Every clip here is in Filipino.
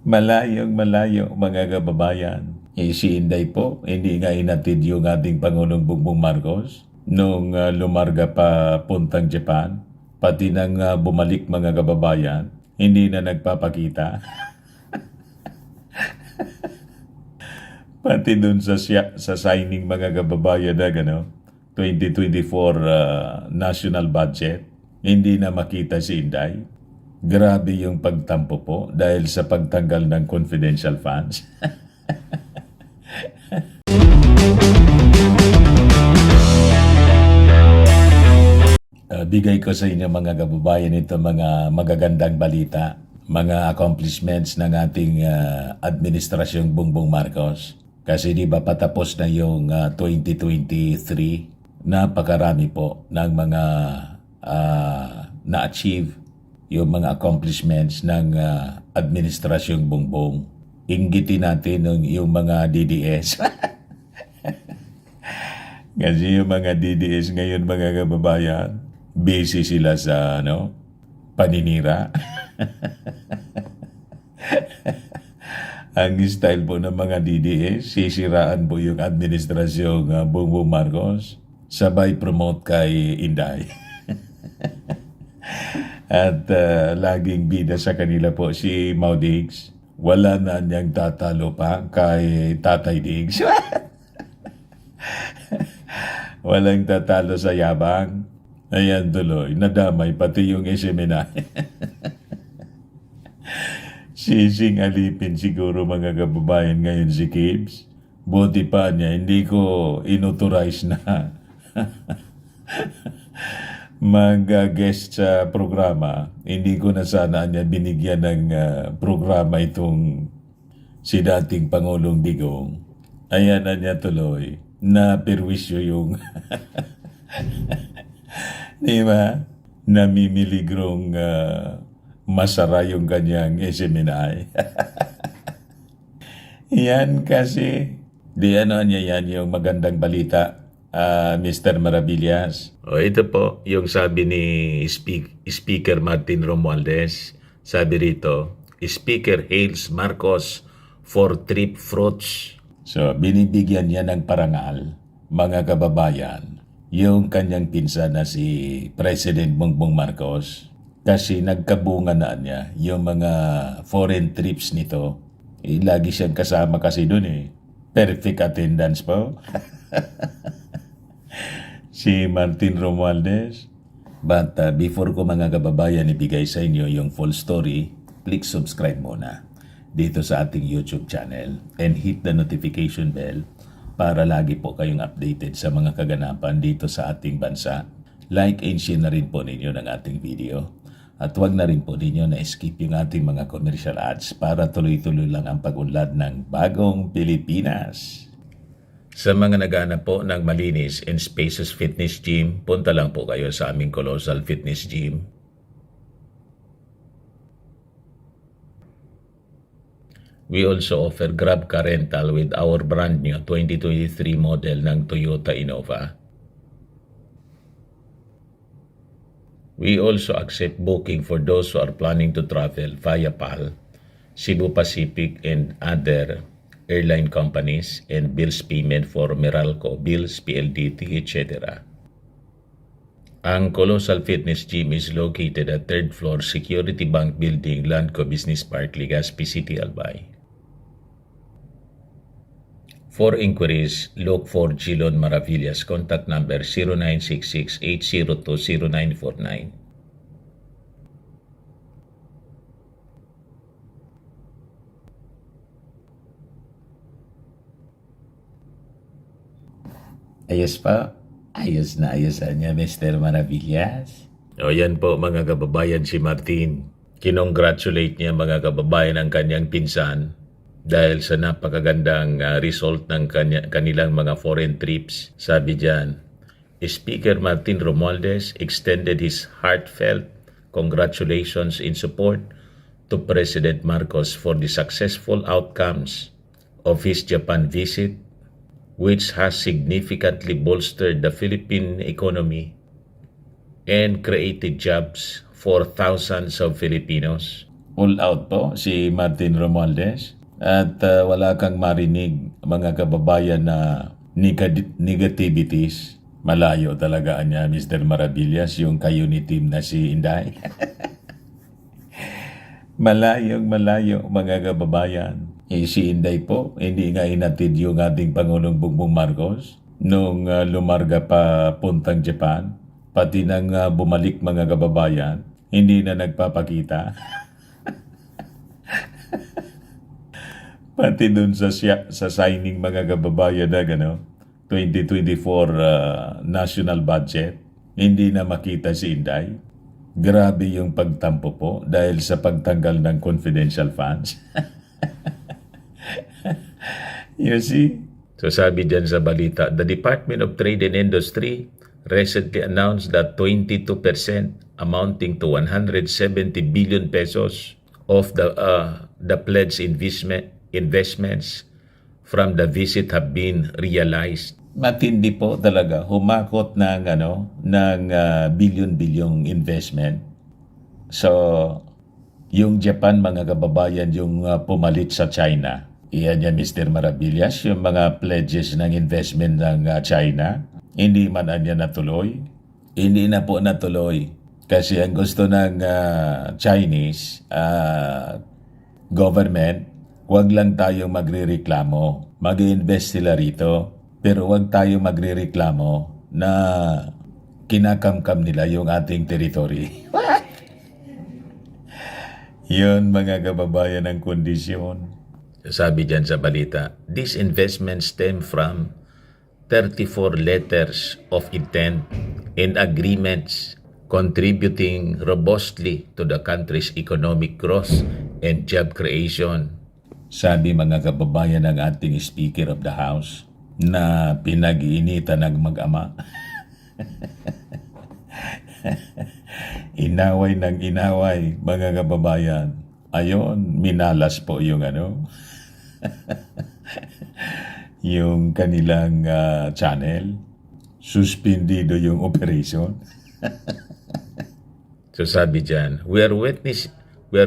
Malayong malayo mga kababayan. Si Inday po, hindi nga inatid yung ating Pangulong Bongbong Marcos nung lumarga pa puntang Japan. Pati nang bumalik mga kababayan, hindi na nagpapakita. Pati dun sa signing mga kababayan na 2024 national budget, hindi na makita si Inday. Grabe yung pagtampo po dahil sa pagtanggal ng confidential funds. Bigay ko sa inyo mga kababayan ito mga magagandang balita, mga accomplishments ng ating administrasyong Bongbong Marcos. Kasi di ba patapos na yung 2023, napakarami po ng mga na-achieve yung mga accomplishments ng administrasyong Bongbong. Inggitin natin yung mga DDS. Kasi yung mga DDS ngayon mga kababayan, busy sila sa paninira. Ang style po ng mga DDS, sisiraan po yung administrasyong Bongbong Marcos, sabay promote kay Inday. At laging bida sa kanila po si Mau Diggs. Wala na niyang tatalo pa kay Tatay Diggs. Walang tatalo sa yabang. Ayan tuloy, nadamay pati yung SMNI. Sising alipin siguro mga kababayan ngayon si Kibs. Buti pa niya, hindi ko inauthorize na mag-guest sa programa. Hindi ko na sana niya binigyan ng programa itong si dating Pangulong Digong. Ayan na niya tuloy, na perwisyo yung di ba? Namimiligrong masara yung kanyang SMNI. Yan kasi, di niya yan yung magandang balita, Mr. Maravillas. Ito po, yung sabi ni Speaker Martin Romualdez. Sabi rito, Speaker hails Marcos for trip fruits. So, binibigyan niya ng parangal, mga kababayan, yung kanyang pinsan na si President Bongbong Marcos. Kasi nagkabunga na niya yung mga foreign trips nito. Lagi siyang kasama kasi dun Perfect attendance po. Si Martin Romualdez. But before ko mga kababayan ibigay sa inyo yung full story, click subscribe muna dito sa ating YouTube channel and hit the notification bell para lagi po kayong updated sa mga kaganapan dito sa ating bansa. Like and share na rin po ninyo ng ating video. At huwag na rin po ninyo na skip yung ating mga commercial ads para tuloy-tuloy lang ang pag-unlad ng bagong Pilipinas. Sa mga naghahanap po ng malinis and spacious fitness gym, punta lang po kayo sa aming Colossal Fitness Gym. We also offer Grab Car Rental with our brand new 2023 model ng Toyota Innova. We also accept booking for those who are planning to travel via PAL, Cebu Pacific and other airline companies, and bills payment for Meralco, Bills, PLDT, etc. Ang Colossal Fitness Gym is located at 3rd floor Security Bank Building, Landco Business Park, Legazpi City, Albay. For inquiries, look for Gilon Maravillas. Contact number 0966-802-0949. Ayos pa. Ayos na niya, Mr. Maravillas. O yan po mga kababayan si Martin. Kinongratulate niya mga kababayan ang kanyang pinsan dahil sa napakagandang result ng kanilang mga foreign trips. Sabi diyan, Speaker Martin Romualdez extended his heartfelt congratulations in support to President Marcos for the successful outcomes of his Japan visit, which has significantly bolstered the Philippine economy and created jobs for thousands of Filipinos. all out po si Martin Romualdez at wala kang marinig mga kababayan na negativities. Malayo talaga niya, Mr. Maravillas, yung kayo ni team na si Inday. Malayo mga kababayan. Si Inday po, hindi nga inatid yung ating Pangulong Bongbong Marcos nung lumarga pa puntang Japan. Pati nang bumalik mga kababayan, hindi na nagpapakita. Pati dun sa signing mga kababayan na 2024 national budget, hindi na makita si Inday. Grabe yung pagtampo po dahil sa pagtanggal ng confidential funds. You see? So sabi dyan sa balita, the Department of Trade and Industry recently announced that 22% amounting to 170 billion pesos of the pledged investments from the visit have been realized. Matindi po talaga, humakot ng billion-bilyong investment. So, yung Japan mga kababayan yung pumalit sa China. Iyan yan Mr. Maravillas, yung mga pledges ng investment ng China. Hindi man anya natuloy. Hindi na po natuloy. Kasi ang gusto ng Chinese government, wag lang tayong magrereklamo. Mag-invest sila rito. Pero wag tayong magrereklamo na kinakamkam nila yung ating territory. Yun mga kababayan ang kondisyon. Sabi dyan sa balita, these investments stem from 34 letters of intent and agreements contributing robustly to the country's economic growth and job creation. Sabi mga kababayan ng ating Speaker of the House na pinag-iinitan ng mag-ama. Inaway ng inaway mga kababayan. Ayon, minalas po yung yung kanilang channel. Suspendido yung operation. So sabi dyan, we are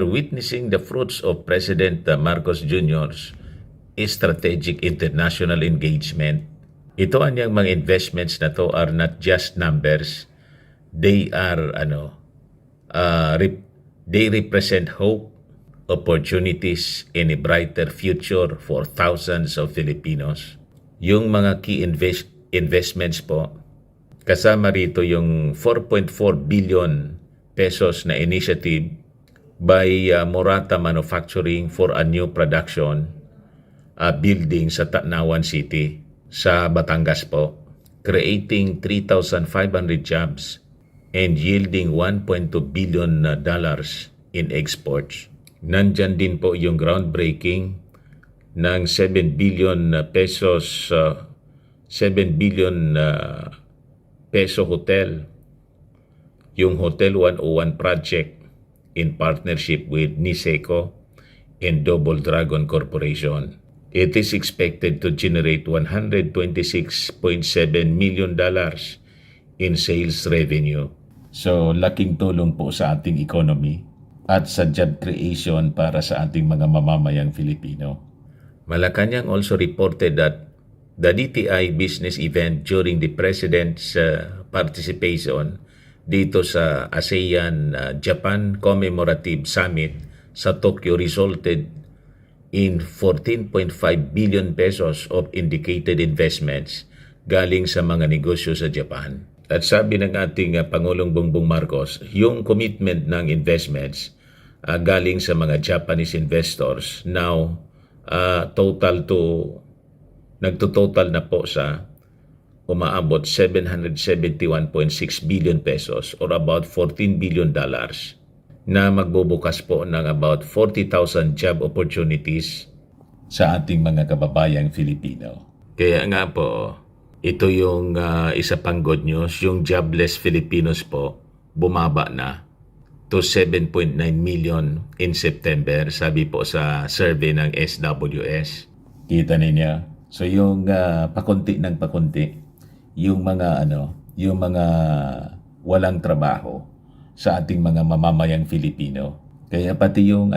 witnessing the fruits of President Marcos Jr.'s strategic international engagement. Ito anyang mga investments na to are not just numbers. They are they represent hope, opportunities, and a brighter future for thousands of Filipinos. Yung mga key investments po, kasama rito yung 4.4 billion pesos na initiative by Morata Manufacturing for a new production building sa Tacnawan City sa Batangas po, creating 3,500 jobs and yielding $1.2 billion in exports. Nandyan din po yung groundbreaking ng 7 billion pesos 7 billion peso hotel, yung Hotel 101 project in partnership with Niseco and Double Dragon Corporation. It is expected to generate $126.7 million in sales revenue. So, laking tulong po sa ating economy at sa job creation para sa ating mga mamamayang Filipino. Malacanang also reported that the DTI business event during the President's participation dito sa ASEAN Japan Commemorative Summit sa Tokyo resulted in 14.5 billion pesos of indicated investments galing sa mga negosyo sa Japan. At sabi ng ating Pangulong Bongbong Marcos, yung commitment ng investments galing sa mga Japanese investors now nagtototal na po sa umaabot 771.6 billion pesos or about $14 billion na magbubukas po ng about 40,000 job opportunities sa ating mga kababayang Filipino. Kaya nga po, ito yung isa pang good news, yung jobless Filipinos po bumaba na to 7.9 million in September, sabi po sa survey ng SWS. Kita ninyo? So yung pakunti ng pakunti, yung mga walang trabaho sa ating mga mamamayang Filipino, Kaya pati yung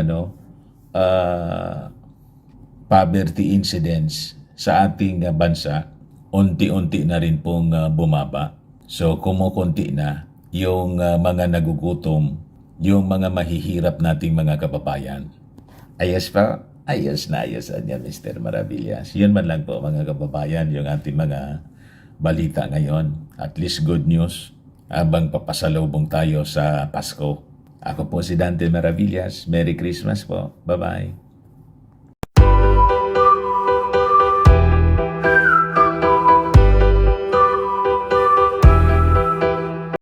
poverty incidence sa ating bansa, unti-unti na rin pong bumaba. So kumukunti na yung mga nagugutom, yung mga mahihirap nating mga kababayan. Ayos pa? Ayos na ayos niya, Mr. Maravillas. Yun man lang po, mga kababayan, yung ating mga balita ngayon. At least good news habang papasalubong tayo sa Pasko. Ako po si Dante Maravillas. Merry Christmas po. Bye-bye.